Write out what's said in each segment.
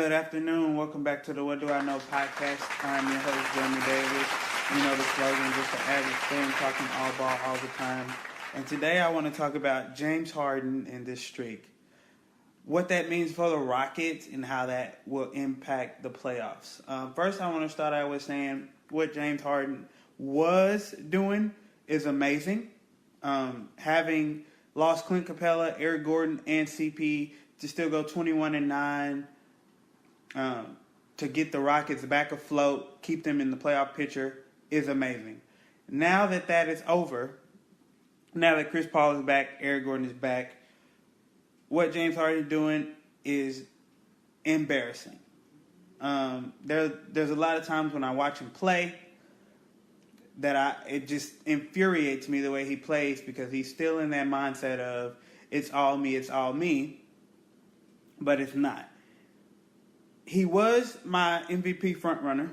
Good afternoon. Welcome back to the What Do I Know podcast. I'm your host, Jeremy Davis. You know the slogan, just an average fan talking all ball all the time. And today I want to talk about James Harden and this streak. What that means for the Rockets and how that will impact the playoffs. First, I want to start out with saying what James Harden was doing is amazing. Having lost Clint Capella, Eric Gordon, and CP to still go 21-9, to get the Rockets back afloat, keep them in the playoff picture is amazing. Now that is over, now that Chris Paul is back, Eric Gordon is back, what James Harden is doing is embarrassing. There's a lot of times when I watch him play that it just infuriates me the way he plays because he's still in that mindset of it's all me, but it's not. He was my MVP frontrunner.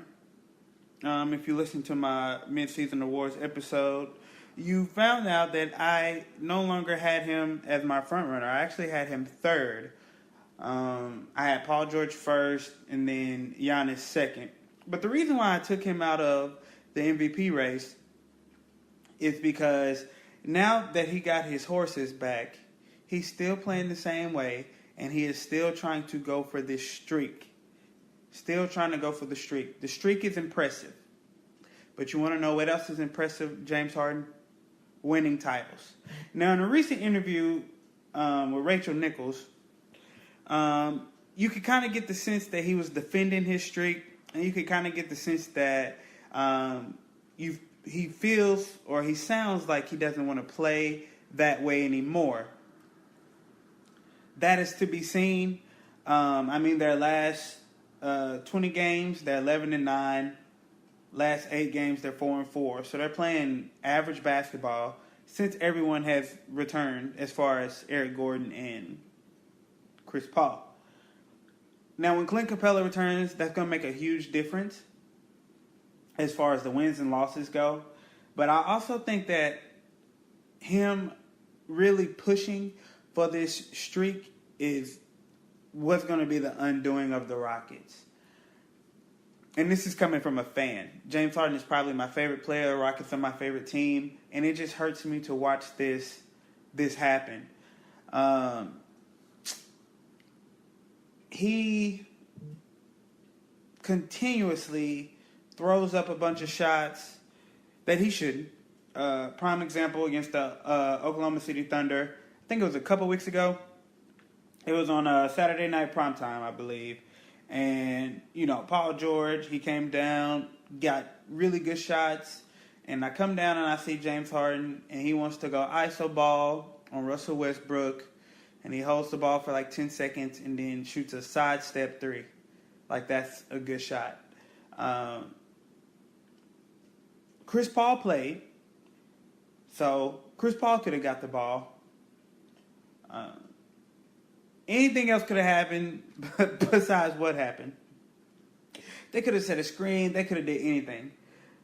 If you listen to my mid-season awards episode, you found out that I no longer had him as my frontrunner. I actually had him third. I had Paul George first and then Giannis second. But the reason why I took him out of the MVP race is because now that he got his horses back, he's still playing the same way, and he is still trying to go for this streak. Still trying to go for the streak. The streak is impressive. But you want to know what else is impressive, James Harden? Winning titles. Now, in a recent interview with Rachel Nichols, you could kind of get the sense that he was defending his streak, and you could kind of get the sense that he feels or he sounds like he doesn't want to play that way anymore. That is to be seen. Their last 20 games, they're 11-9. Last 8 games, they're 4-4. So they're playing average basketball since everyone has returned, as far as Eric Gordon and Chris Paul. Now, when Clint Capella returns, that's going to make a huge difference as far as the wins and losses go. But I also think that him really pushing for this streak is what's going to be the undoing of the Rockets. And this is coming from a fan. James Harden is probably my favorite player. The Rockets are my favorite team. And it just hurts me to watch this happen. He continuously throws up a bunch of shots that he shouldn't. Prime example against the Oklahoma City Thunder. I think it was a couple weeks ago. It was on Saturday night primetime, I believe. And, Paul George, he came down, got really good shots. And I come down and I see James Harden, and he wants to go iso ball on Russell Westbrook. And he holds the ball for like 10 seconds and then shoots a sidestep 3. Like, that's a good shot. Chris Paul played. So, Chris Paul could have got the ball. Anything else could have happened besides what happened. They could have set a screen. They could have did anything.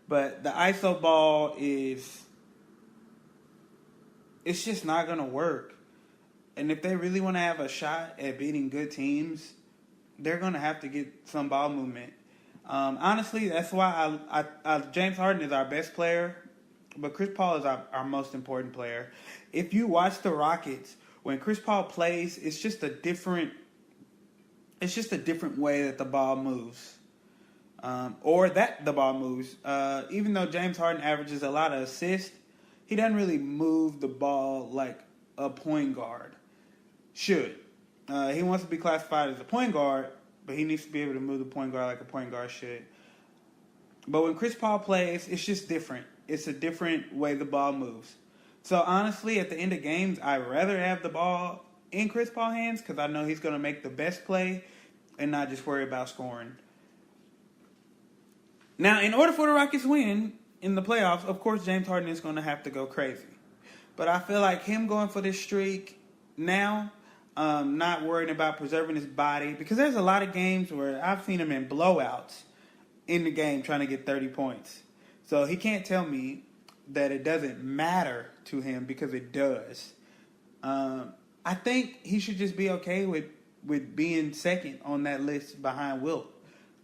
But the iso ball it's just not going to work. And if they really want to have a shot at beating good teams, they're going to have to get some ball movement. Honestly, that's why James Harden is our best player, but Chris Paul is our most important player. If you watch the Rockets, when Chris Paul plays, it's just a different way that the ball moves. Or that the ball moves. Even though James Harden averages a lot of assists, he doesn't really move the ball like a point guard should. He wants to be classified as a point guard, but he needs to be able to move the point guard like a point guard should. But when Chris Paul plays, it's just different. It's a different way the ball moves. So honestly, at the end of games, I'd rather have the ball in Chris Paul's hands because I know he's going to make the best play and not just worry about scoring. Now, in order for the Rockets to win in the playoffs, of course, James Harden is going to have to go crazy. But I feel like him going for this streak now, not worrying about preserving his body, because there's a lot of games where I've seen him in blowouts in the game trying to get 30 points. So he can't tell me that it doesn't matter to him, because it does. I think he should just be okay with with being second on that list behind Wilt.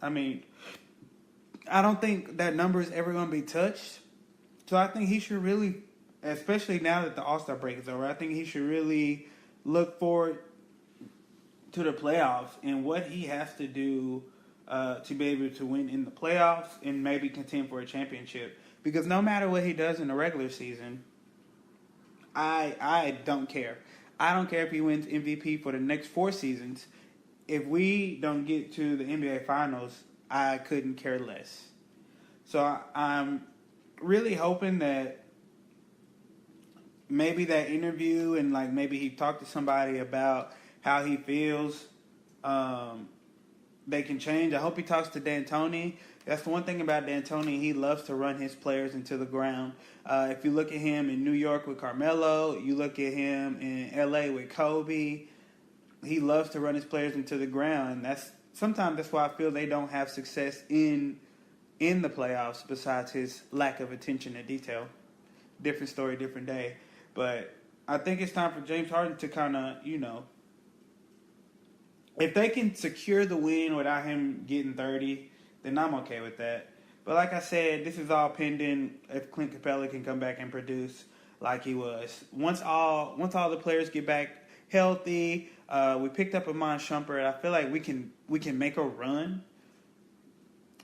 I mean, I don't think that number is ever going to be touched. So I think he should really, especially now that the All-Star break is over, I think he should really look forward to the playoffs and what he has to do to be able to win in the playoffs and maybe contend for a championship. Because no matter what he does in the regular season, I don't care. I don't care if he wins MVP for the next 4 seasons. If we don't get to the NBA Finals, I couldn't care less. So I'm really hoping that maybe that interview and like maybe he talked to somebody about how he feels, they can change. I hope he talks to D'Antoni. That's the one thing about D'Antoni. He loves to run his players into the ground. If you look at him in New York with Carmelo, you look at him in L.A. with Kobe, he loves to run his players into the ground. And sometimes that's why I feel they don't have success in the playoffs besides his lack of attention to detail. Different story, different day. But I think it's time for James Harden to kind of, if they can secure the win without him getting 30, then I'm okay with that. But like I said, this is all pending if Clint Capella can come back and produce like he was. Once all the players get back healthy, we picked up Iman Shumpert. I feel like we can make a run.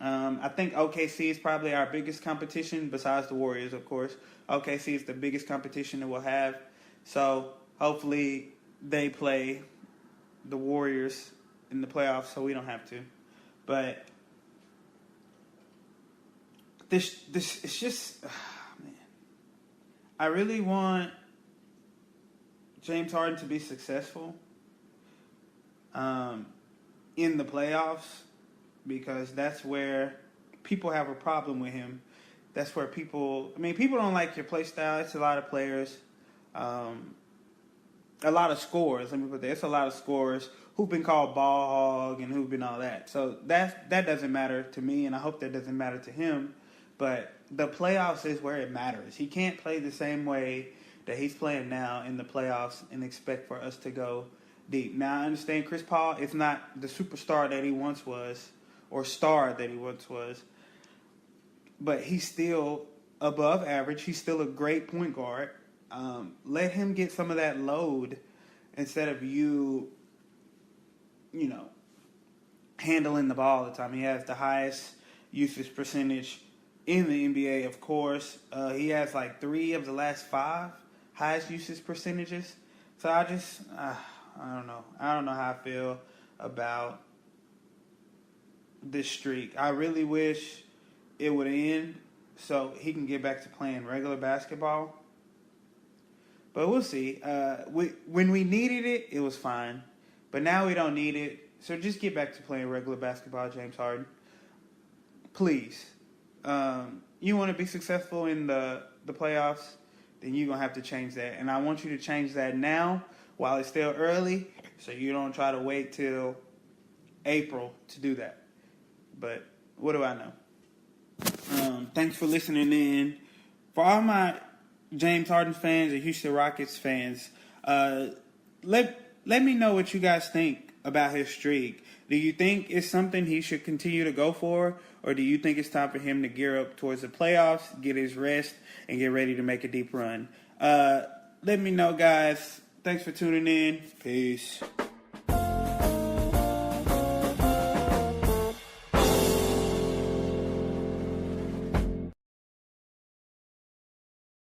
I think OKC is probably our biggest competition besides the Warriors, of course. OKC is the biggest competition that we'll have. So hopefully they play the Warriors in the playoffs so we don't have to. But this it's just, man. I really want James Harden to be successful in the playoffs because that's where people have a problem with him. That's where people don't like your play style. It's a lot of players, a lot of scorers. Let me put that. It's a lot of scorers who've been called ball hog and who've been all that. So that doesn't matter to me, and I hope that doesn't matter to him. But the playoffs is where it matters. He can't play the same way that he's playing now in the playoffs and expect for us to go deep. Now, I understand Chris Paul is not the superstar that he once was or star that he once was, but he's still above average. He's still a great point guard. Let him get some of that load instead of you handling the ball all the time. He has the highest usage percentage in the NBA, of course. He has like 3 of the last 5 highest usage percentages. So I don't know. I don't know how I feel about this streak. I really wish it would end so he can get back to playing regular basketball. But we'll see. When we needed it, it was fine. But now we don't need it. So just get back to playing regular basketball, James Harden. Please. You want to be successful in the playoffs, then you're going to have to change that. And I want you to change that now while it's still early so you don't try to wait till April to do that. But what do I know? Thanks for listening in. For all my James Harden fans and Houston Rockets fans, let me know what you guys think about his streak. Do you think it's something he should continue to go for, or do you think it's time for him to gear up towards the playoffs, get his rest, and get ready to make a deep run? Let me know, guys. Thanks for tuning in. Peace.